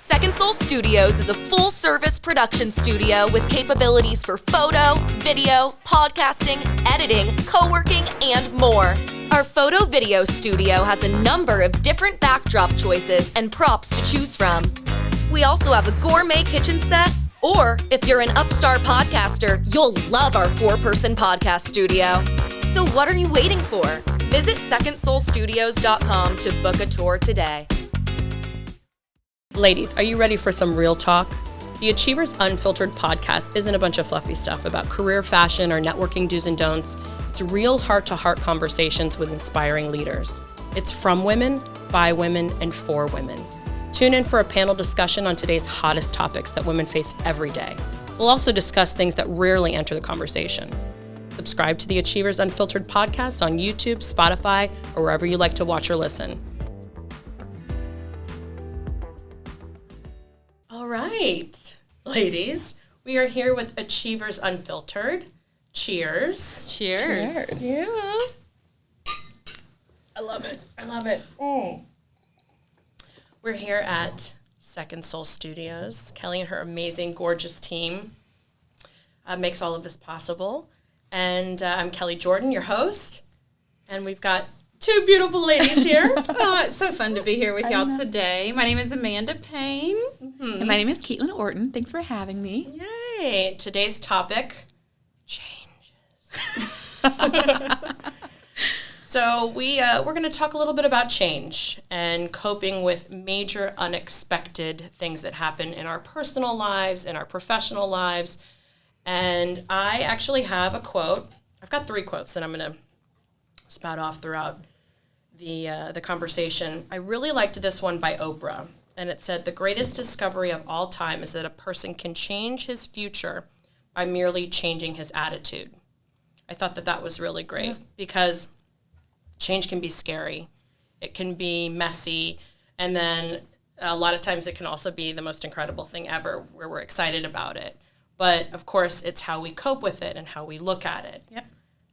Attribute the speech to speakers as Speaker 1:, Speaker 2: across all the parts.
Speaker 1: Second Soul Studios is a full-service production studio with capabilities for photo, video, podcasting, editing, co-working, and more. Our photo-video studio has a number of different backdrop choices and props to choose from. We also have a gourmet kitchen set, or if you're an upstart podcaster, you'll love our 4-person podcast studio. So what are you waiting for? Visit secondsoulstudios.com to book a tour today.
Speaker 2: Ladies, are you ready for some real talk? The AchieveHERs Unfiltered podcast isn't a bunch of fluffy stuff about career, fashion, or networking do's and don'ts. It's real heart-to-heart conversations with inspiring leaders. It's from women, by women, and for women. Tune in for a panel discussion on today's hottest topics that women face every day. We'll also discuss things that rarely enter the conversation. Subscribe to the AchieveHERs Unfiltered podcast on YouTube, Spotify, or wherever you like to watch or listen. All right, ladies, we are here with AchieveHERs Unfiltered. Cheers.
Speaker 3: Cheers.
Speaker 2: Yeah. I love it. I love it. We're here at Second Soul Studios. Kelly and her amazing, gorgeous team makes all of this possible. And I'm Kelly Jordan, your host. And we've got two beautiful ladies here.
Speaker 3: Oh, it's so fun to be here with y'all today. My name is Amanda Payne.
Speaker 4: Mm-hmm. And my name is Katlyn Orton. Thanks for having me.
Speaker 2: Yay. Today's topic, changes. So we're going to talk a little bit about change and coping with major unexpected things that happen in our personal lives, in our professional lives. And I actually have a quote. I've got 3 quotes that I'm going to spout off throughout the conversation. I really liked this one by Oprah, and it said, "The greatest discovery of all time is that a person can change his future by merely changing his attitude." I thought that was really great because change can be scary. It can be messy, and then a lot of times it can also be the most incredible thing ever where we're excited about it. But, of course, it's how we cope with it and how we look at it.
Speaker 3: Yep.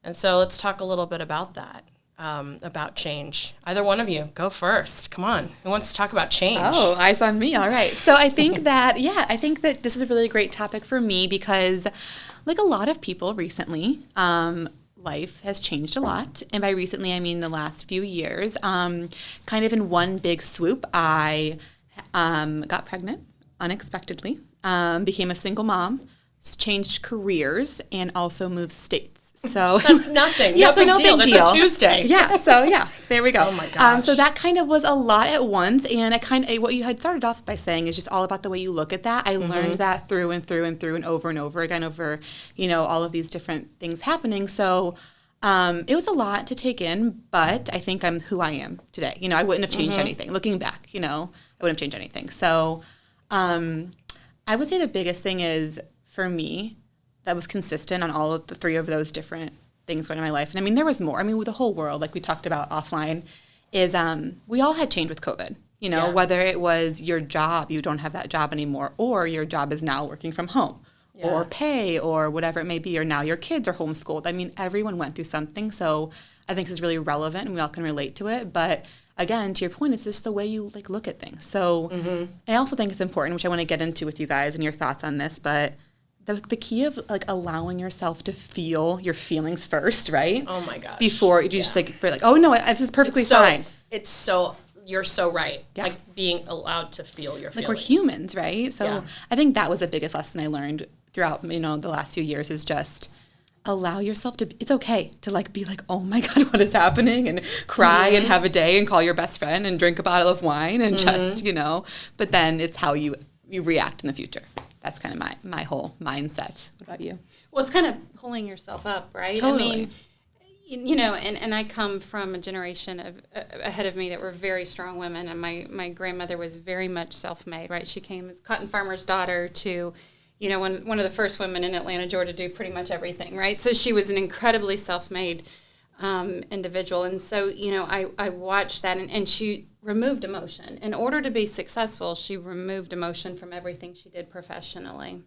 Speaker 2: And so let's talk a little bit about that, about change. Either one of you, go first. Come on. Who wants to talk about change?
Speaker 4: Oh, eyes on me. All right. So I think that this is a really great topic for me because, like a lot of people recently, life has changed a lot. And by recently, I mean the last few years. Kind of in one big swoop, I got pregnant unexpectedly, became a single mom, changed careers, and also moved states. So
Speaker 2: that's nothing.
Speaker 4: Yeah,
Speaker 2: no
Speaker 4: so
Speaker 2: big
Speaker 4: no
Speaker 2: deal.
Speaker 4: big
Speaker 2: That's
Speaker 4: deal.
Speaker 2: a Tuesday.
Speaker 4: Yeah, so yeah, there we go.
Speaker 2: Oh my gosh.
Speaker 4: So that kind of was a lot at once, and what you had started off by saying is just all about the way you look at that. I learned that through and through and through and over again over, all of ththese different things happening. So it was a lot to take in, but I think I'm who I am today. I wouldn't have changed anything. Looking back, I wouldn't have changed anything. So I would say the biggest thing is, for me, that was consistent on all of the 3 of those different things going in my life. And I mean, there was more. I mean, with the whole world, like we talked about offline, is we all had change with COVID. Whether it was your job, you don't have that job anymore, or your job is now working from home, or pay, or whatever it may be, or now your kids are homeschooled. I mean, everyone went through something. So I think this is really relevant, and we all can relate to it. But again, to your point, it's just the way you look at things. So I also think it's important, which I want to get into with you guys and your thoughts on this, but the key of allowing yourself to feel your feelings first, right?
Speaker 2: Oh my gosh.
Speaker 4: Before you just oh no, this is perfectly fine.
Speaker 2: You're so right.
Speaker 4: Yeah.
Speaker 2: Like being allowed to feel your feelings.
Speaker 4: We're humans, right? So
Speaker 2: Yeah.
Speaker 4: I think that was the biggest lesson I learned throughout, the last few years is just allow yourself to, it's okay to be oh my God, what is happening? And cry and have a day and call your best friend and drink a bottle of wine and just, but then it's how you react in the future. That's kind of my whole mindset. What about you?
Speaker 3: Well, it's kind of pulling yourself up, right?
Speaker 4: Totally.
Speaker 3: I mean, and I come from a generation ahead of me that were very strong women, and my grandmother was very much self-made, right? She came as cotton farmer's daughter to, one of the first women in Atlanta, Georgia, to do pretty much everything, right? So she was an incredibly self-made individual, and so, I watched that, and she removed emotion. In order to be successful, she removed emotion from everything she did professionally.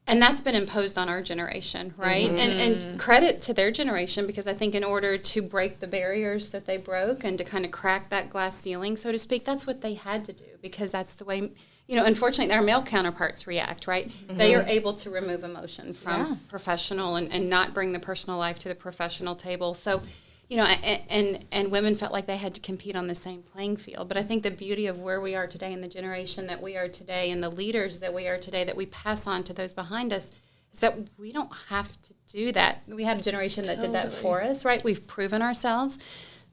Speaker 3: And that's been imposed on our generation, right? And credit to their generation, because I think in order to break the barriers that they broke and to kind of crack that glass ceiling, so to speak, that's what they had to do, because that's the way, unfortunately, our male counterparts react, right? They are able to remove emotion from professional and not bring the personal life to the professional table. So, and women felt like they had to compete on the same playing field. But I think the beauty of where we are today and the generation that we are today and the leaders that we are today that we pass on to those behind us is that we don't have to do that. We had a generation that did that for us, right? We've proven ourselves.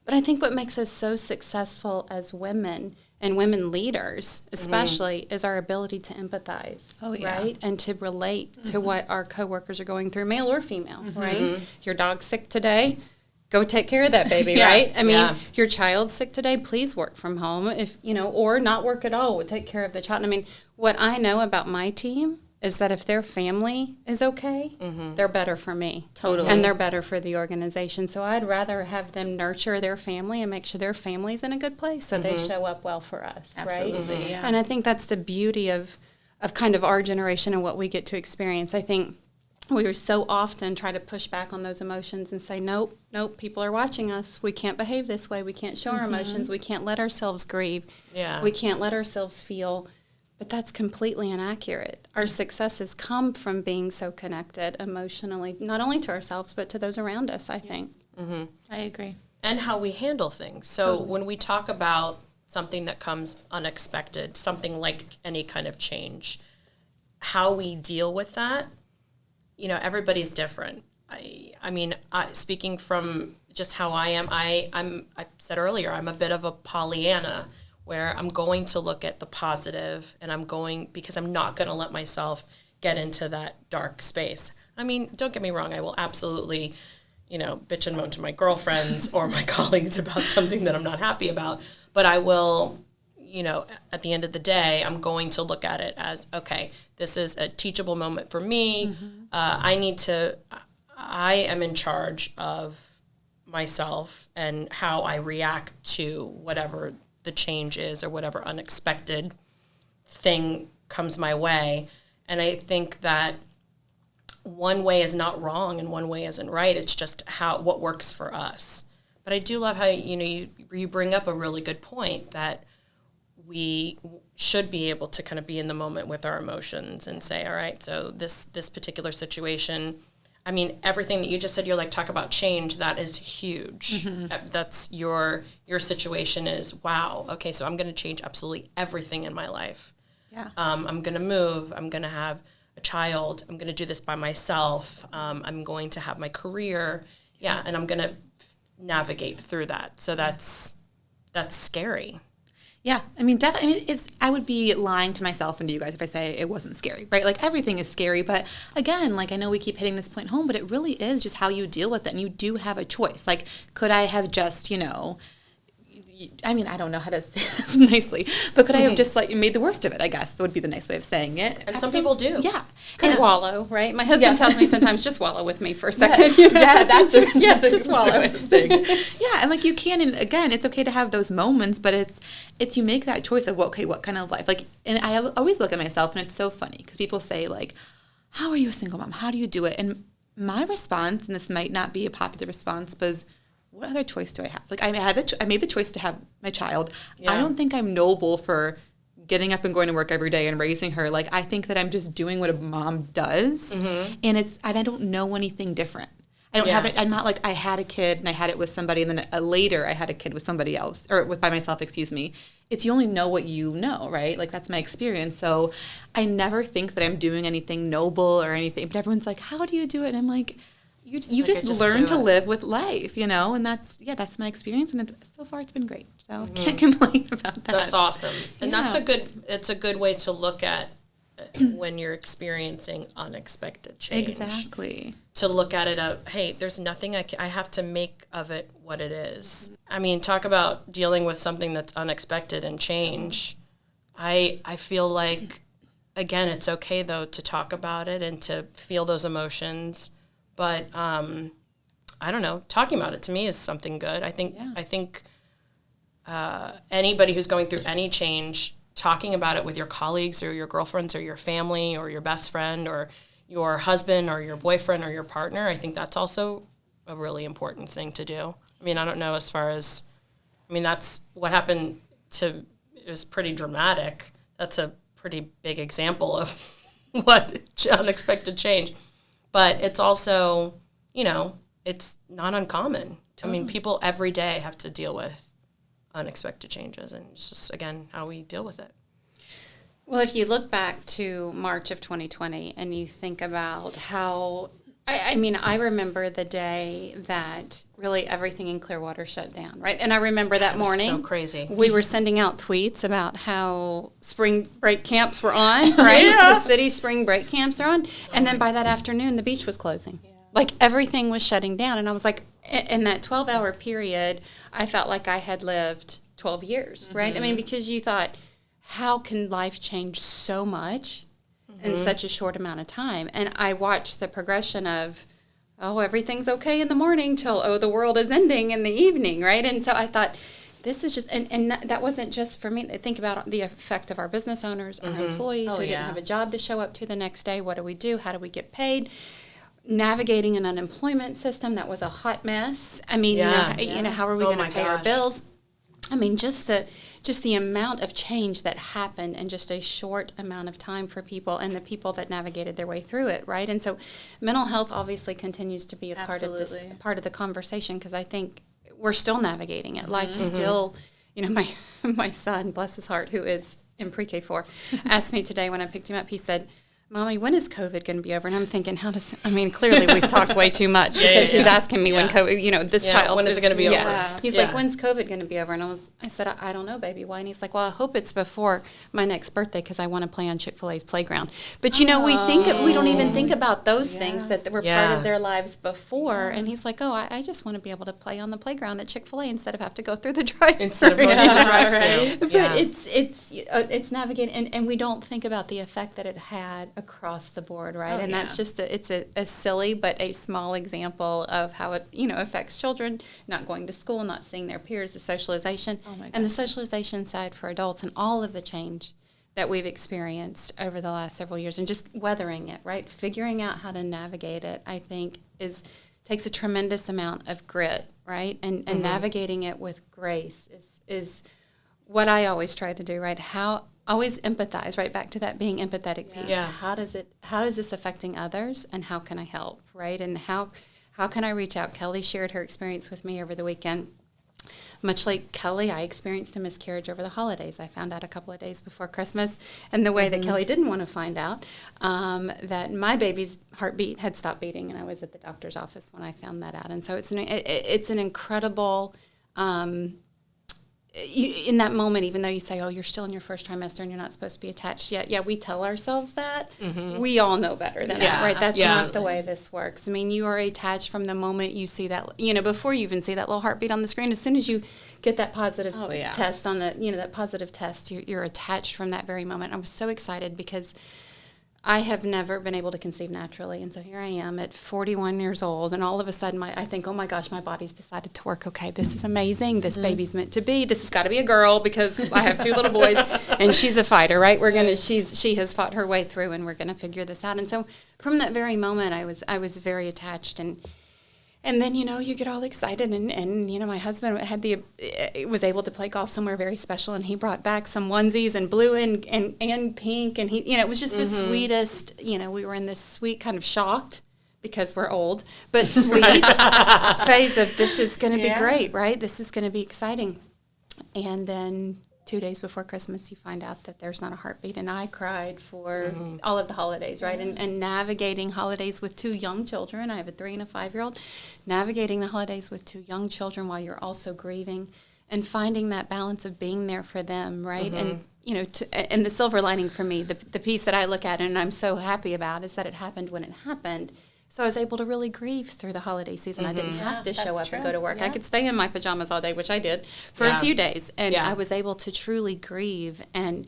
Speaker 3: But I think what makes us so successful as women and women leaders especially is our ability to empathize, right? And to relate to what our coworkers are going through, male or female, right? Your dog's sick today, go take care of that baby, right? I mean, your child's sick today, please work from home, if or not work at all, take care of the child. I mean, what I know about my team is that if their family is okay, they're better for me. Totally. And they're better for the organization. So I'd rather have them nurture their family and make sure their family's in a good place so they show up well for us, right? Yeah. And I think that's the beauty of kind of our generation and what we get to experience. I think we so often try to push back on those emotions and say, nope, people are watching us. We can't behave this way. We can't show our emotions. We can't let ourselves grieve. Yeah. We can't let ourselves feel. But that's completely inaccurate. Our successes come from being so connected emotionally, not only to ourselves, but to those around us, I think.
Speaker 4: I agree.
Speaker 2: And how we handle things. So when we talk about something that comes unexpected, something like any kind of change, how we deal with that, everybody's different. I mean, speaking from just how I am, I said earlier, I'm a bit of a Pollyanna, where I'm going to look at the positive, and because I'm not going to let myself get into that dark space. I mean, don't get me wrong, I will absolutely, bitch and moan to my girlfriends or my colleagues about something that I'm not happy about, but I will, at the end of the day, I'm going to look at it as, okay, this is a teachable moment for me. I am in charge of myself and how I react to whatever the change is or whatever unexpected thing comes my way. And I think that one way is not wrong and one way isn't right. It's just what works for us. But I do love how you bring up a really good point that we should be able to kind of be in the moment with our emotions and say, all right, so this particular situation, I mean, everything that you just said, you're like, talk about change, that is huge. That's your situation is, wow, okay, so I'm going to change absolutely everything in my life. Yeah. I'm going to move. I'm going to have a child. I'm going to do this by myself. I'm going to have my career. Yeah, and I'm going to navigate through that. So that's scary.
Speaker 4: Yeah, I mean, definitely. I mean, I would be lying to myself and to you guys if I say it wasn't scary, right? Like, everything is scary, but again, like, I know we keep hitting this point home, but it really is just how you deal with it, and you do have a choice. Like, could I have just, I mean, I don't know how to say this nicely, but could I have just made the worst of it, I guess, would be the nice way of saying it.
Speaker 2: And some people do.
Speaker 4: Yeah.
Speaker 3: Could wallow, right? My husband tells me sometimes, just wallow with me for a second.
Speaker 4: That's just
Speaker 3: wallow.
Speaker 4: Yeah, and you can, and again, it's okay to have those moments, but it's you make that choice of, okay, what kind of life? And I always look at myself, and it's so funny, because people say, how are you a single mom? How do you do it? And my response, and this might not be a popular response, was, what other choice do I have? I made the choice to have my child. Yeah. I don't think I'm noble for getting up and going to work every day and raising her. I think that I'm just doing what a mom does, and I don't know anything different. I don't have it. I'm not I had a kid and I had it with somebody, and then later I had a kid with somebody else, or by myself, excuse me. It's you only know what you know, right? That's my experience. So I never think that I'm doing anything noble or anything. But everyone's like, how do you do it? And I'm like, You just learn to live with life, and that's my experience, and so far it's been great. So can't complain about that.
Speaker 2: That's awesome, and it's a good way to look at when you're experiencing unexpected change.
Speaker 4: Exactly.
Speaker 2: To look at it hey, there's nothing I have to make of it what it is. I mean, talk about dealing with something that's unexpected and change. I feel like, again, it's okay though to talk about it and to feel those emotions. But I don't know. Talking about it to me is something good. I think anybody who's going through any change, talking about it with your colleagues or your girlfriends or your family or your best friend or your husband or your boyfriend or your partner, I think that's also a really important thing to do. I mean, I don't know as far as, I mean, that's what happened it was pretty dramatic. That's a pretty big example of what unexpected change. But it's also, it's not uncommon. I mean, people every day have to deal with unexpected changes, and it's just, again, how we deal with it.
Speaker 3: Well, if you look back to March of 2020 and you think about how, I remember the day that really everything in Clearwater shut down, right? And I remember that morning.
Speaker 2: So crazy.
Speaker 3: We were sending out tweets about how spring break camps were on, right? The city spring break camps are on. And then by that afternoon, the beach was closing. Yeah. Like everything was shutting down. And I was like, in that 12-hour period, I felt like I had lived 12 years, right? I mean, because you thought, how can life change so much in such a short amount of time? And I watched the progression of, everything's okay in the morning till, the world is ending in the evening, right? And so I thought, this is just, and that wasn't just for me. Think about the effect of our business owners, our employees who didn't have a job to show up to the next day. What do we do? How do we get paid? Navigating an unemployment system that was a hot mess. I mean, how are we going to pay our bills? I mean, just the amount of change that happened in just a short amount of time for people, and the people that navigated their way through it, right? And so mental health obviously continues to be a part of the conversation, because I think we're still navigating it. Life's still, my son, bless his heart, who is in pre-K 4, asked me today when I picked him up, he said, Mommy, when is COVID going to be over? And I'm thinking, clearly we've talked way too much, because he's asking me when COVID, this child.
Speaker 2: When is it going to be over?
Speaker 3: He's like, when's COVID going to be over? And I said, I don't know, baby. Why? And he's like, well, I hope it's before my next birthday, because I want to play on Chick-fil-A's playground. But, we don't even think about those things that were part of their lives before. And he's like, I just want to be able to play on the playground at Chick-fil-A instead of have to go through the drive-thru.
Speaker 2: Instead of going through the drive-thru.
Speaker 3: But it's navigating, and we don't think about the effect that it had across the board, right? That's just it's a silly but a small example of how it affects children not going to school, not seeing their peers, the socialization, and the socialization side for adults, and all of the change that we've experienced over the last several years, and just weathering it, right? Figuring out how to navigate it, I think, takes a tremendous amount of grit, right? And navigating it with grace is what I always try to do, right? Always empathize, right back to that being empathetic piece.
Speaker 2: Yeah.
Speaker 3: How is this affecting others, and how can I help, right? And how can I reach out? Kelly shared her experience with me over the weekend. Much like Kelly, I experienced a miscarriage over the holidays. I found out a couple of days before Christmas, and the way that Kelly didn't want to find out, that my baby's heartbeat had stopped beating, and I was at the doctor's office when I found that out. And so it's an incredible. In that moment, even though you say, you're still in your first trimester and you're not supposed to be attached yet, we tell ourselves that. We all know better than that, right? That's not the way this works. I mean, you are attached from the moment you see that, before you even see that little heartbeat on the screen. As soon as you get that positive test on that positive test, you're attached from that very moment. I was so excited because I have never been able to conceive naturally, and so here I am at 41 years old, and all of a sudden I think, oh my gosh, my body's decided to work. Okay, this is amazing. This baby's meant to be. This has got to be a girl, because I have 2 little boys, and she's a fighter, right? She has fought her way through, and we're gonna figure this out. And so from that very moment, I was very attached, and then, you get all excited, and my husband was able to play golf somewhere very special, and he brought back some onesies and blue and pink, and he, it was just the sweetest, we were in this sweet kind of shocked, because we're old, but sweet phase of, this is going to be great, right? This is going to be exciting. And then 2 days before Christmas, you find out that there's not a heartbeat, and I cried for all of the holidays, right? And navigating holidays with 2 young children. I have a 3 and a 5-year-old. Navigating the holidays with 2 young children while you're also grieving, and finding that balance of being there for them, right? And and the silver lining for me, the piece that I look at and I'm so happy about, is that it happened when it happened. So I was able to really grieve through the holiday season. I didn't have to show up and go to work. I could stay in my pajamas all day, which I did for a few days, and I was able to truly grieve and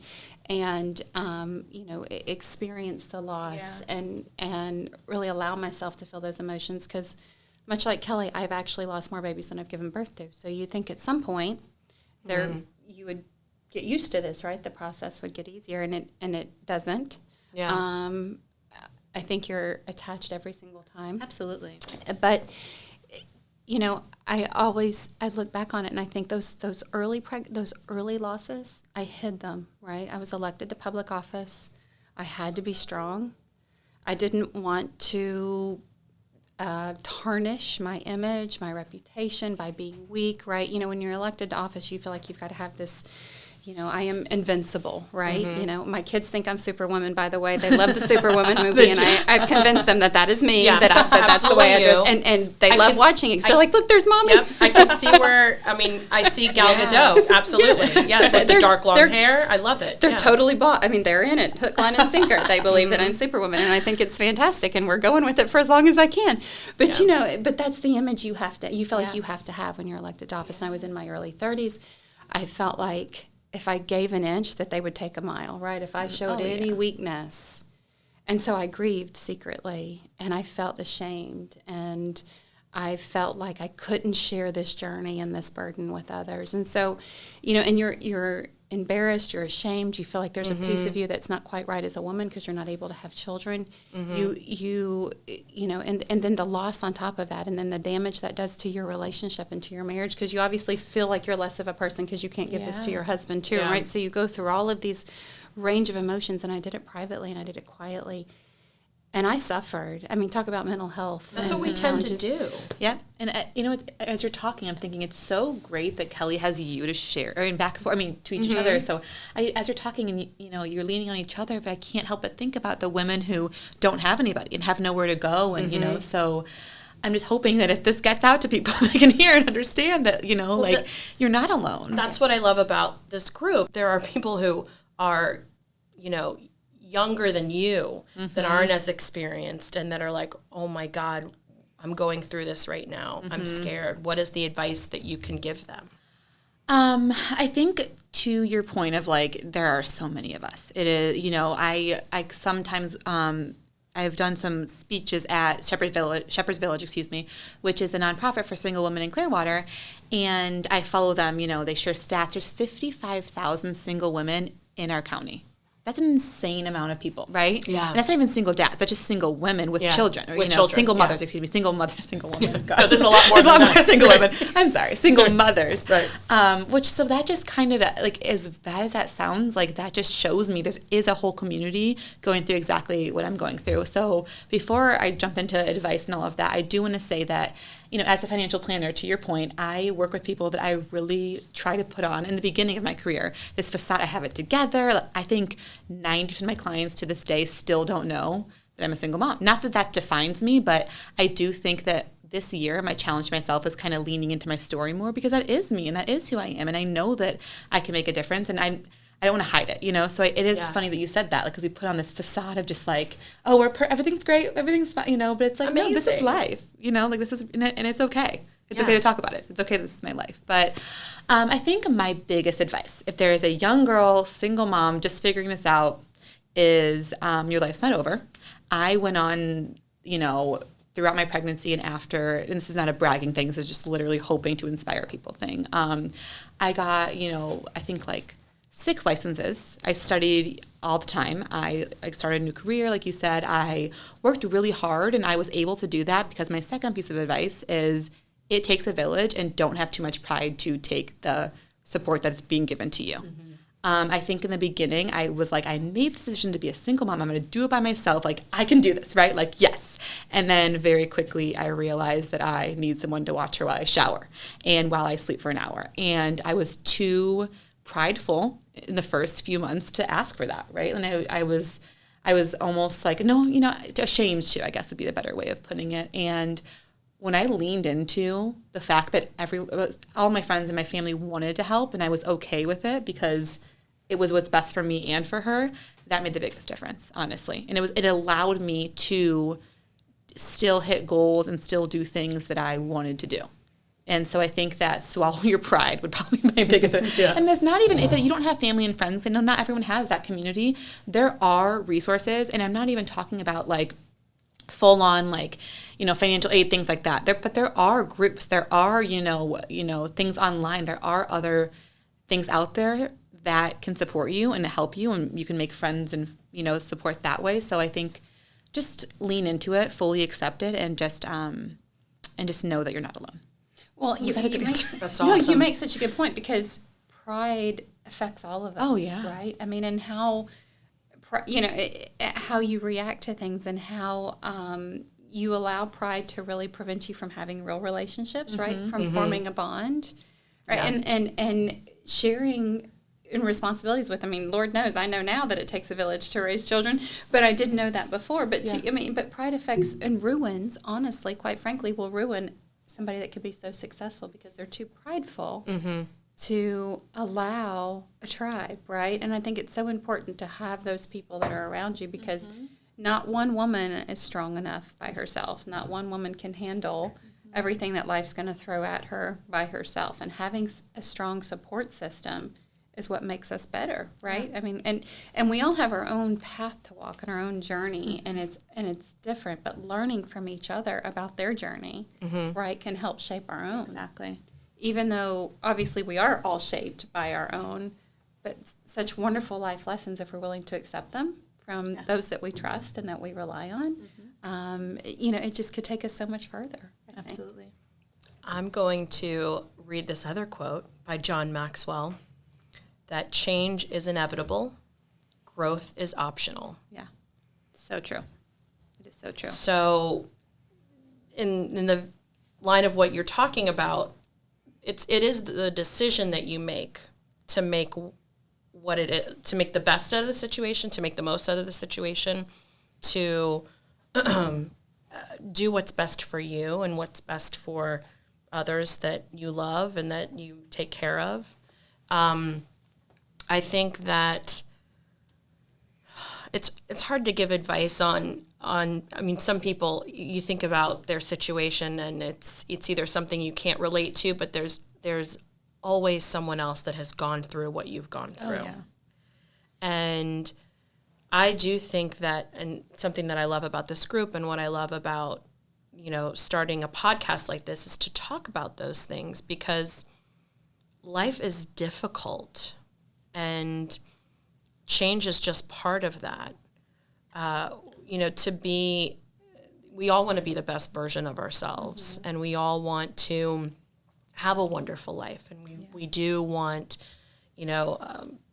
Speaker 3: experience the loss and really allow myself to feel those emotions. Because much like Kelly, I've actually lost more babies than I've given birth to. So you think at some point you would get used to this, right? The process would get easier, and it doesn't. I think you're attached every single time.
Speaker 4: Absolutely.
Speaker 3: But, I look back on it and I think those early losses, I hid them, right? I was elected to public office. I had to be strong. I didn't want to tarnish my image, my reputation by being weak, right? When you're elected to office, you feel like you've got to have this, I am invincible, right?
Speaker 2: Mm-hmm.
Speaker 3: My kids think I'm Superwoman, by the way. They love the Superwoman movie, and I've convinced them that is me, that's the way I dress, and they love watching it. So, look, there's Mommy.
Speaker 2: Yep, I can see I see Gal Gadot, absolutely. Yes, with the dark long hair, I love it.
Speaker 3: They're totally bought. They're in it, hook, line, and sinker. They believe that I'm Superwoman, and I think it's fantastic, and we're going with it for as long as I can. But, but that's the image you feel like you have to have when you're elected to office. And I was in my early 30s. I felt like if I gave an inch, that they would take a mile, right? If I showed any weakness. And so I grieved secretly, and I felt ashamed, and I felt like I couldn't share this journey and this burden with others. And so, and you're embarrassed, you're ashamed, you feel like there's a piece of you that's not quite right as a woman because you're not able to have children. And then the loss on top of that, and then the damage that does to your relationship and to your marriage, because you obviously feel like you're less of a person because you can't give this to your husband too, right? So you go through all of these range of emotions, and I did it privately and I did it quietly. And I suffered. Talk about mental health.
Speaker 2: That's what we tend to do.
Speaker 4: Yeah. And, as you're talking, I'm thinking it's so great that Kelly has you to share, back and forth, to each other. So as you're talking and, you're leaning on each other, but I can't help but think about the women who don't have anybody and have nowhere to go. And, so I'm just hoping that if this gets out to people, they can hear and understand that, you're not alone.
Speaker 2: That's what I love about this group. There are people who are, younger than you, that aren't as experienced, and that are like, oh my God, I'm going through this right now. I'm scared. What is the advice that you can give them?
Speaker 4: I think to your point of there are so many of us. It is, I sometimes, I've done some speeches at Shepherd's Village, which is a nonprofit for single women in Clearwater. And I follow them, they share stats. There's 55,000 single women in our county. That's an insane amount of people, right?
Speaker 2: Yeah.
Speaker 4: And that's not even single dads. That's just single women with children. Or, single mothers, single mothers, single women.
Speaker 2: Yeah. God. No, there's a lot more
Speaker 4: single women. I'm sorry, single mothers.
Speaker 2: Right.
Speaker 4: So that just kind of, as bad as that sounds, that just shows me there is a whole community going through exactly what I'm going through. So before I jump into advice and all of that, I do want to say that, as a financial planner, to your point, I work with people that I really try to put on in the beginning of my career. This facade, I have it together. I think 90% of my clients to this day still don't know that I'm a single mom. Not that defines me, but I do think that this year my challenge to myself is kind of leaning into my story more, because that is me and that is who I am. And I know that I can make a difference, and I don't want to hide it, So it is funny that you said that, because we put on this facade of just everything's great, everything's fine, but it's no, this is life, this is, and it's okay. It's okay to talk about it. It's okay, this is my life. But I think my biggest advice, if there is a young girl, single mom, just figuring this out, is your life's not over. I went on, throughout my pregnancy and after, and this is not a bragging thing, this is just literally hoping to inspire people thing. I got, I think 6 licenses. I studied all the time. I started a new career, like you said. I worked really hard, and I was able to do that because my second piece of advice is it takes a village, and don't have too much pride to take the support that's being given to you. I think in the beginning, I was I made the decision to be a single mom. I'm going to do it by myself. I can do this, right? Yes. And then very quickly, I realized that I need someone to watch her while I shower and while I sleep for an hour. And I was too prideful in the first few months to ask for that, right? And I was almost ashamed to, I guess would be the better way of putting it. And when I leaned into the fact that all my friends and my family wanted to help, and I was okay with it because it was what's best for me and for her, that made the biggest difference, honestly. And it allowed me to still hit goals and still do things that I wanted to do. And so I think that swallow your pride would probably be my biggest. And there's not even, if you don't have family and friends, I know not everyone has that community, there are resources, and I'm not even talking about full on financial aid, things like that. But there are groups, there are, things online, there are other things out there that can support you and help you, and you can make friends and, support that way. So I think just lean into it, fully accept it, and just know that you're not alone.
Speaker 3: Well, you
Speaker 2: That's
Speaker 3: no,
Speaker 2: awesome.
Speaker 3: you make such a good point, because pride affects all of us.
Speaker 4: Oh, yeah.
Speaker 3: Right? I mean, and how, you know, how you react to things, and how you allow pride to really prevent you from having real relationships, right? From forming a bond, right?
Speaker 2: Yeah.
Speaker 3: And sharing in responsibilities with. I mean, Lord knows, I know now that it takes a village to raise children, but I didn't know that before. But but pride affects and ruins, honestly, quite frankly, will ruin somebody that could be so successful, because they're too prideful to allow a tribe, right? And I think it's so important to have those people that are around you, because not one woman is strong enough by herself. Not one woman can handle everything that life's going to throw at her by herself. And having a strong support system is what makes us better, right? I mean, and we all have our own path to walk and our own journey, and it's different. But learning from each other about their journey, right, can help shape our own.
Speaker 4: Exactly.
Speaker 3: Even though obviously we are all shaped by our own, but such wonderful life lessons if we're willing to accept them from those that we trust and that we rely on. You know, it just could take us so much further. I think.
Speaker 4: Absolutely.
Speaker 2: I'm going to read this other quote by John Maxwell, that change is inevitable, growth is optional.
Speaker 4: Yeah. So true. It is so true.
Speaker 2: So in the line of what you're talking about, it is the decision that you make to make what it is, to make the best out of the situation, to make the most out of the situation, to do what's best for you and what's best for others that you love and that you take care of. I think that it's hard to give advice on. I mean, some people, you think about their situation and it's either something you can't relate to, but there's always someone else that has gone through what you've gone through.
Speaker 4: Oh, yeah.
Speaker 2: And I do think that, and something that I love about this group and what I love about, you know, starting a podcast like this is to talk about those things, because life is difficult and change is just part of that. You know, we all want to be the best version of ourselves, and we all want to have a wonderful life. And we do want, you know,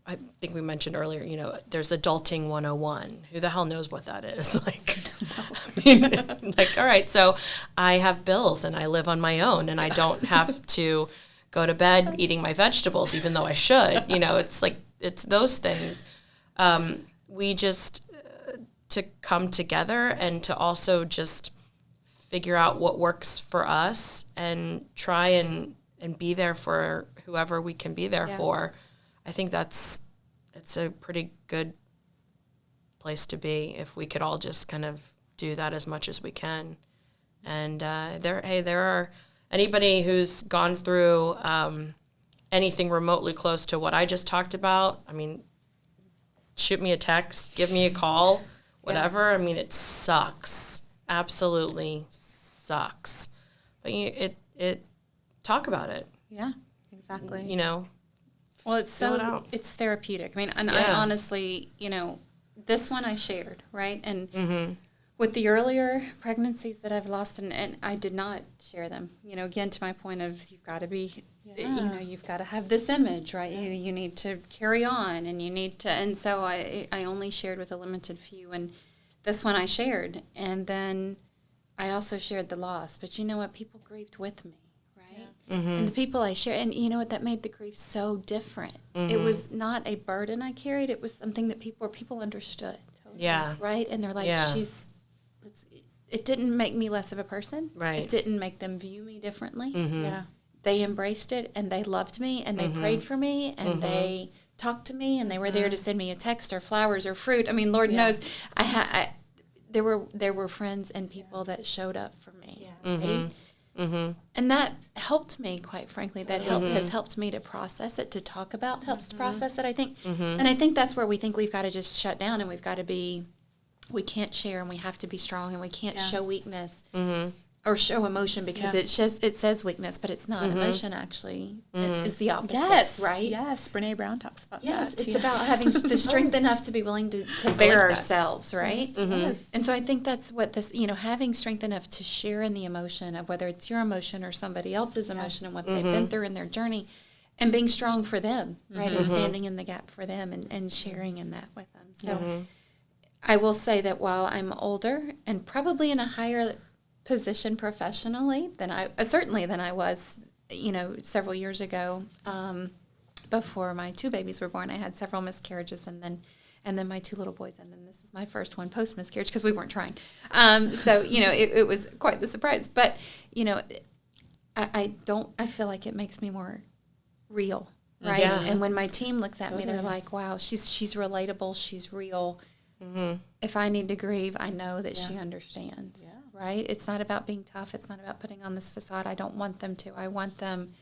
Speaker 2: I think we mentioned earlier, you know, there's adulting 101. Who the hell knows what that is? Like, I mean, like, all right, so I have bills and I live on my own and I don't have to go to bed eating my vegetables, even though I should. You know, it's like, it's those things. We just, to come together and to also just figure out what works for us and try and be there for whoever we can be there for. I think it's a pretty good place to be if we could all just kind of do that as much as we can. And there are anybody who's gone through anything remotely close to what I just talked about. I mean, shoot me a text, give me a call, whatever. I mean, it sucks, absolutely sucks. But it talk about it.
Speaker 4: Yeah, exactly.
Speaker 2: You know.
Speaker 3: Well, it's therapeutic. I mean, and I honestly, you know, this one I shared, right? And with the earlier pregnancies that I've lost, and I did not share them, you know, again, to my point of you've got to be, you know, you've got to have this image, right? You need to carry on, and you need to, and so I only shared with a limited few, and this one I shared. And then I also shared the loss. But you know what? People grieved with me. And the people I share, and you know what, that made the grief so different. It was not a burden I carried. It was something that people understood.
Speaker 2: Yeah.
Speaker 3: Right? And they're like, it didn't make me less of a person.
Speaker 2: Right.
Speaker 3: It didn't make them view me differently.
Speaker 4: Yeah.
Speaker 3: They embraced it, and they loved me, and they prayed for me, and they talked to me, and they were there to send me a text or flowers or fruit. I mean, Lord knows, there were friends and people that showed up for me. Right? And that helped me, quite frankly. That has helped me to process it, to talk about, helps to process it, I think. And I think that's where we think we've got to just shut down, and we've got to be, we can't share, and we have to be strong, and we can't show weakness. or show emotion because it says weakness, but it's not. Emotion actually is the opposite,
Speaker 4: Yes.
Speaker 3: right?
Speaker 4: Yes. Brene Brown talks about
Speaker 3: Yes,
Speaker 4: that.
Speaker 3: it's about having the strength enough to be willing to bear ourselves, right?
Speaker 4: Yes.
Speaker 3: And so I think that's what this, having strength enough to share in the emotion of whether it's your emotion or somebody else's emotion and what they've been through in their journey, and being strong for them, right? And standing in the gap for them and sharing in that with them. So I will say that while I'm older and probably in a higher position professionally than I was, several years ago, before my 2 babies were born, I had several miscarriages and then my 2 little boys, and then this is my first one post miscarriage because we weren't trying. So it was quite the surprise. But I feel like it makes me more real, right?
Speaker 2: Yeah.
Speaker 3: And when my team looks at me, they're like, "Wow, she's relatable. She's real." If I need to grieve, I know that she understands, right? It's not about being tough. It's not about putting on this facade. I don't want them to. I want them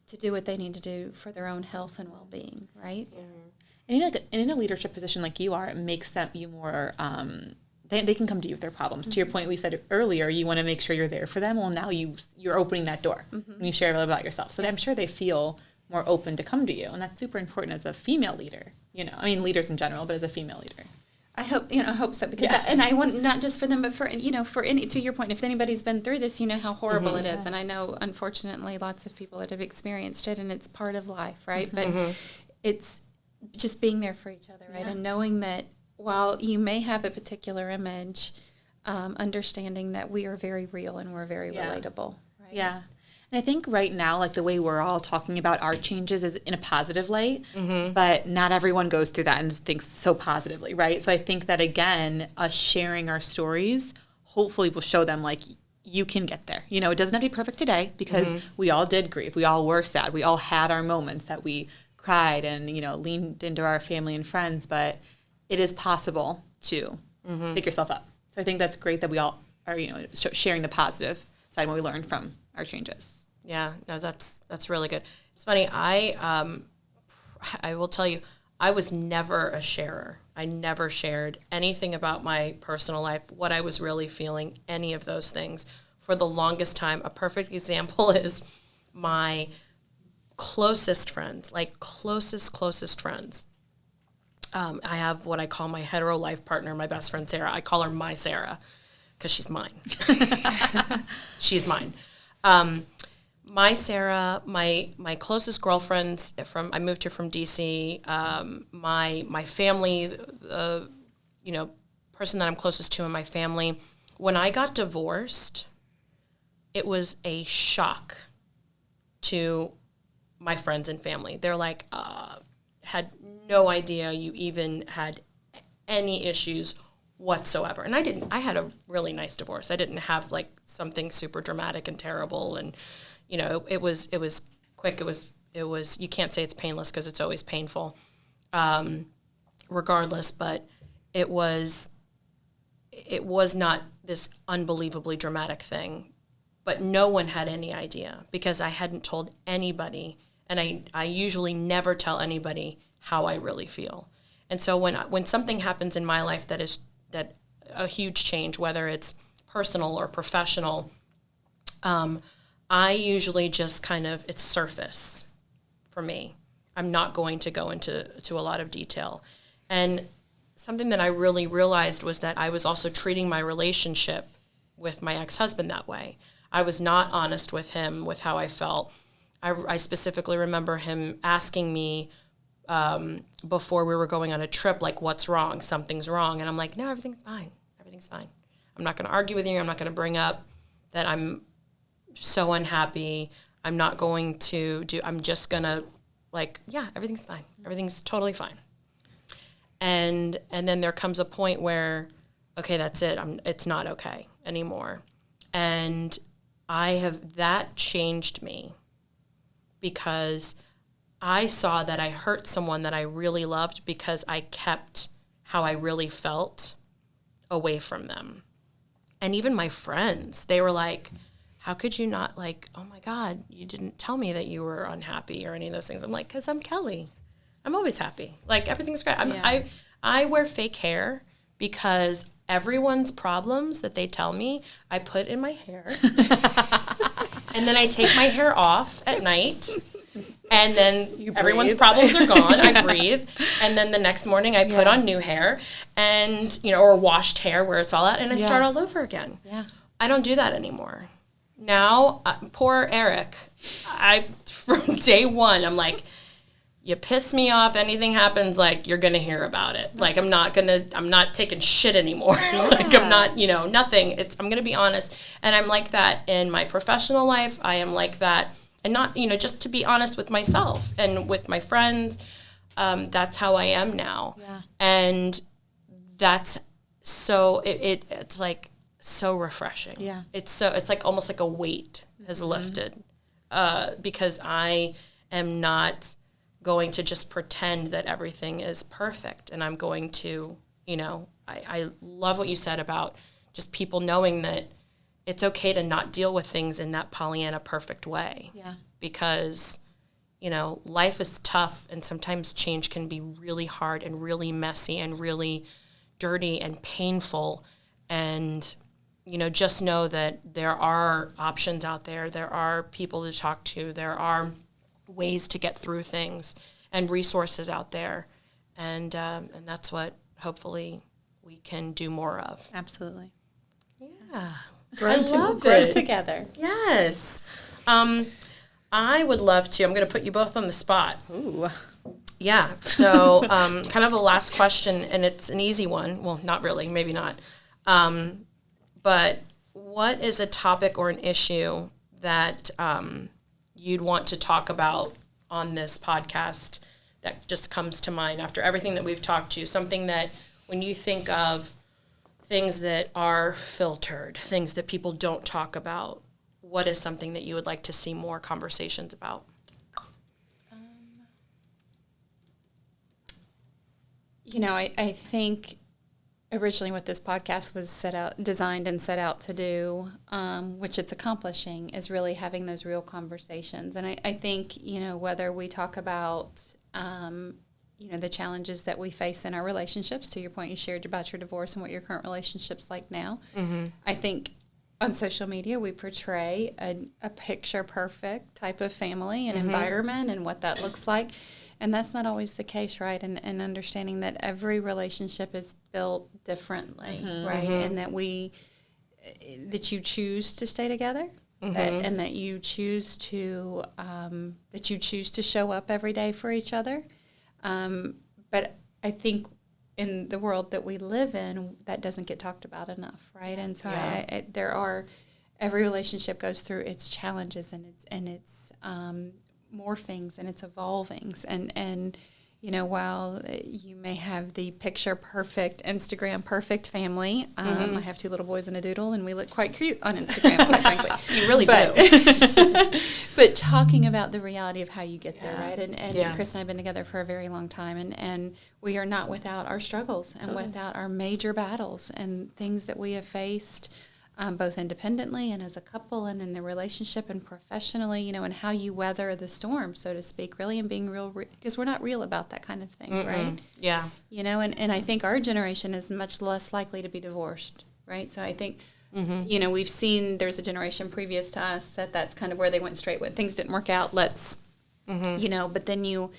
Speaker 3: to do what they need to do for their own health and well-being, right?
Speaker 4: And in a leadership position like you are, it makes them you more, they can come to you with their problems. To your point, we said earlier, you want to make sure you're there for them. Well, now you're opening that door when you share a little about yourself. So I'm sure they feel more open to come to you. And that's super important as a female leader, leaders in general, but as a female leader.
Speaker 3: I hope so, because and I want not just for them, but for any, to your point, if anybody's been through this, you know how horrible it is, and I know unfortunately lots of people that have experienced it, and it's part of life, right? But it's just being there for each other, right? And knowing that while you may have a particular image, understanding that we are very real and we're very relatable, right?
Speaker 4: Yeah. And I think right now, like the way we're all talking about our changes is in a positive light, but not everyone goes through that and thinks so positively, right? So I think that, again, us sharing our stories hopefully will show them, like, you can get there. It doesn't have to be perfect today because we all did grieve. We all were sad. We all had our moments that we cried and, leaned into our family and friends, but it is possible to pick yourself up. So I think that's great that we all are, sharing the positive side when we learned from our changes.
Speaker 2: Yeah, no, that's really good. It's funny. I will tell you, I was never a sharer. I never shared anything about my personal life, what I was really feeling, any of those things for the longest time. A perfect example is my closest friends, like closest friends. I have what I call my hetero life partner, my best friend Sarah. I call her my Sarah because she's mine. She's mine. My Sarah, my closest girlfriends I moved here from DC. My family, person that I'm closest to in my family. When I got divorced, it was a shock to my friends and family. They're like, had no idea you even had any issues whatsoever. And I didn't. I had a really nice divorce. I didn't have like something super dramatic and terrible. And it was quick. It was. You can't say it's painless because it's always painful, regardless. But it was not this unbelievably dramatic thing. But no one had any idea because I hadn't told anybody, and I usually never tell anybody how I really feel. And so when something happens in my life that a huge change, whether it's personal or professional, I usually just it's surface for me. I'm not going to go into a lot of detail. And something that I really realized was that I was also treating my relationship with my ex-husband that way. I was not honest with him with how I felt. I specifically remember him asking me before we were going on a trip, like, what's wrong? Something's wrong. And I'm like, no, everything's fine. Everything's fine. I'm not going to argue with you. I'm not going to bring up that I'm so unhappy. I'm not going to I'm just going to everything's fine. Everything's totally fine. And then there comes a point where, okay, that's it. It's not okay anymore. And that changed me because I saw that I hurt someone that I really loved because I kept how I really felt away from them. And even my friends, they were like, how could you not, oh my God, you didn't tell me that you were unhappy or any of those things. I'm like, because I'm Kelly. I'm always happy. Everything's great. I wear fake hair because everyone's problems that they tell me, I put in my hair. And then I take my hair off at night. And then everyone's problems are gone. I breathe. And then the next morning I put on new hair and, or washed hair where it's all out. And I start all over again.
Speaker 4: Yeah.
Speaker 2: I don't do that anymore. Now, poor Eric, from day one, I'm like, you piss me off, anything happens, like, you're going to hear about it. Like, I'm not taking shit anymore. Like, I'm not, nothing. I'm going to be honest. And I'm like that in my professional life. I am like that. And not, just to be honest with myself and with my friends. That's how I am now. Yeah. And that's so, it's like so refreshing. Yeah. It's like almost like a weight has lifted because I am not going to just pretend that everything is perfect. And I'm going to, I love what you said about just people knowing that it's okay to not deal with things in that Pollyanna perfect way. Yeah. Because, life is tough and sometimes change can be really hard and really messy and really dirty and painful. And, just know that there are options out there. There are people to talk to. There are ways to get through things and resources out there. And that's what hopefully we can do more of.
Speaker 4: Absolutely.
Speaker 2: Yeah.
Speaker 3: Grow together.
Speaker 2: Yes. I would love to. I'm going to put you both on the spot.
Speaker 4: Ooh.
Speaker 2: Yeah. So kind of a last question, and it's an easy one. Well, not really. Maybe not. But what is a topic or an issue that you'd want to talk about on this podcast that just comes to mind after everything that we've talked to? Something that when you think of things that are filtered, things that people don't talk about, what is something that you would like to see more conversations about?
Speaker 3: I think originally what this podcast was designed and set out to do, which it's accomplishing, is really having those real conversations. And I think, whether we talk about, the challenges that we face in our relationships, to your point you shared about your divorce and what your current relationship's like now. Mm-hmm. I think on social media we portray a picture-perfect type of family and environment and what that looks like. And that's not always the case, right? And understanding that every relationship is built differently, right? And that you choose to stay together, and that you choose to show up every day for each other. But I think in the world that we live in, that doesn't get talked about enough, right? And so every relationship goes through its challenges and its morphings and its evolvings, and while you may have the picture perfect, Instagram perfect family, I have 2 little boys and a doodle, and we look quite cute on Instagram, quite frankly.
Speaker 2: You really do.
Speaker 3: But talking about the reality of how you get there, right? And Chris and I have been together for a very long time, and we are not without our struggles and without our major battles and things that we have faced, both independently and as a couple and in the relationship and professionally, and how you weather the storm, so to speak, really, and being real, because we're not real about that kind of thing, right?
Speaker 2: Yeah.
Speaker 3: And I think our generation is much less likely to be divorced, right? So I think, we've seen there's a generation previous to us that's kind of where they went straight when things didn't work out, but then you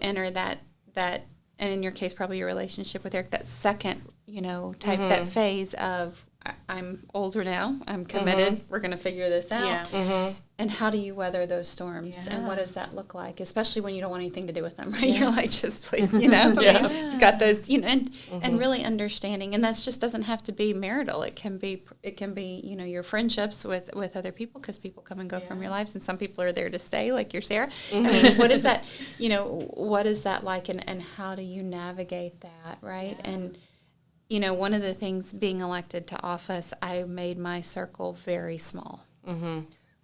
Speaker 3: enter that, and in your case, probably your relationship with Eric, that second, type, that phase of, I'm older now, I'm committed, we're going to figure this out. Yeah. And how do you weather those storms? Yeah. And what does that look like? Especially when you don't want anything to do with them, right? Yeah. You're like, just please, you've got those, and really understanding. And that just doesn't have to be marital. It can be, your friendships with other people, because people come and go from your lives, and some people are there to stay, like your Sarah. I mean, what is that, what is that like, and how do you navigate that, right? Yeah. And one of the things, being elected to office, I made my circle very small,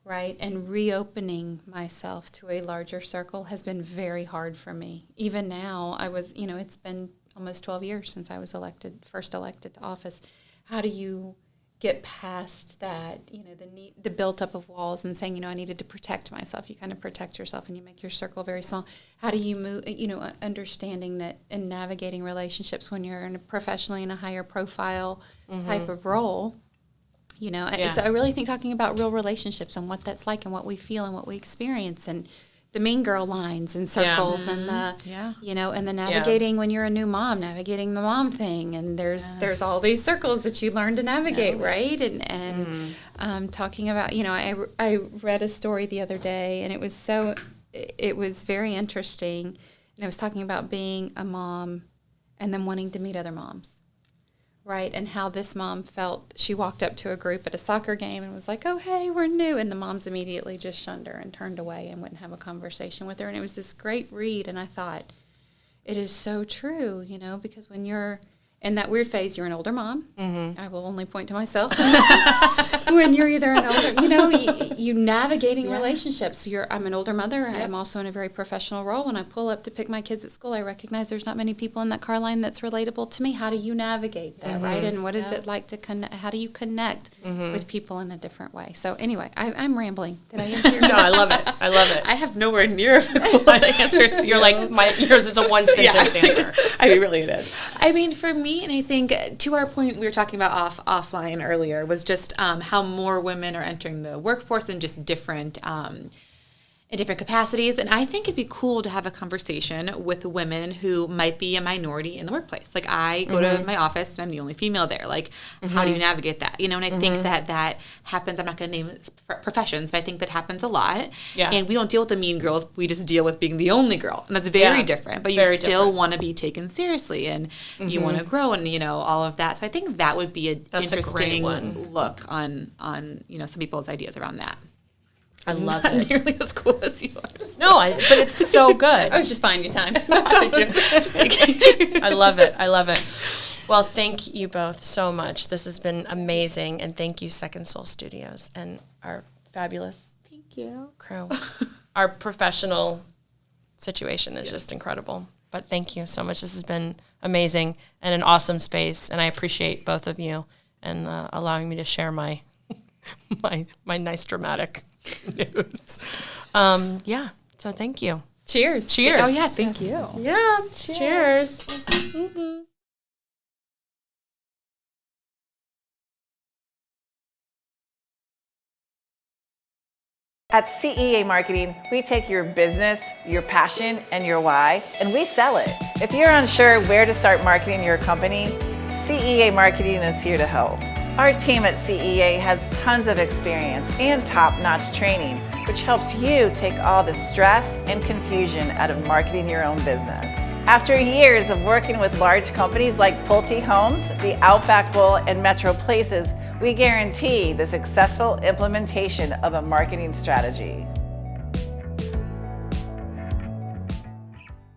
Speaker 3: right? And reopening myself to a larger circle has been very hard for me. Even now, it's been almost 12 years since I was first elected to office. How do you get past that, the built up of walls and saying, I needed to protect myself. You kind of protect yourself and you make your circle very small. How do you move, understanding that and navigating relationships when you're professionally in a higher profile type of role, So I really think talking about real relationships and what that's like and what we feel and what we experience and the mean girl lines and circles and the navigating when you're a new mom, navigating the mom thing, and there's all these circles that you learn to navigate, right? And talking about, I read a story the other day, and it was very interesting, and I was talking about being a mom and then wanting to meet other moms. Right, and how this mom felt. She walked up to a group at a soccer game and was like, "Oh, hey, we're new," and the moms immediately just shunned her and turned away and wouldn't have a conversation with her. And it was this great read, and I thought, it is so true, because when you're in that weird phase, you're an older mom. I will only point to myself. When you're either an older, you navigating relationships. I'm an older mother. Yep. I'm also in a very professional role. When I pull up to pick my kids at school, I recognize there's not many people in that car line that's relatable to me. How do you navigate that, right? And what is it like to connect? How do you connect with people in a different way? So anyway, I'm rambling. Did I answer your question?
Speaker 2: No, I love it.
Speaker 4: I have nowhere near the answers.
Speaker 2: You're like, yours is a one-sentence answer.
Speaker 4: I mean, really it is. I mean, for me, and I think to our point we were talking about offline earlier, was just how more women are entering the workforce in just different in different capacities. And I think it'd be cool to have a conversation with women who might be a minority in the workplace. Like I go to my office and I'm the only female there. Like how do you navigate that? And I think that happens. I'm not going to name professions, but I think that happens a lot. Yeah. And we don't deal with the mean girls. We just deal with being the only girl. And that's very different. But you still want to be taken seriously and you want to grow and, all of that. So I think that would be an interesting look on some people's ideas around that.
Speaker 2: I love
Speaker 4: Not
Speaker 2: it.
Speaker 4: nearly as cool as yours.
Speaker 2: No, but it's so good.
Speaker 3: I was just buying you time.
Speaker 4: Thank you.
Speaker 2: I love it. Well, thank you both so much. This has been amazing, and thank you, Second Soul Studios, and our fabulous crew. Our professional situation is just incredible. But thank you so much. This has been amazing and an awesome space, and I appreciate both of you and allowing me to share my my nice dramatic news. So thank you.
Speaker 3: Cheers.
Speaker 2: Cheers.
Speaker 3: Oh yeah, thank you.
Speaker 2: Yeah, cheers.
Speaker 5: At CEA Marketing, we take your business, your passion, and your why, and we sell it. If you're unsure where to start marketing your company, CEA Marketing is here to help. Our team at CEA has tons of experience and top-notch training, which helps you take all the stress and confusion out of marketing your own business. After years of working with large companies like Pulte Homes, the Outback Bowl, and Metro Places, we guarantee the successful implementation of a marketing strategy.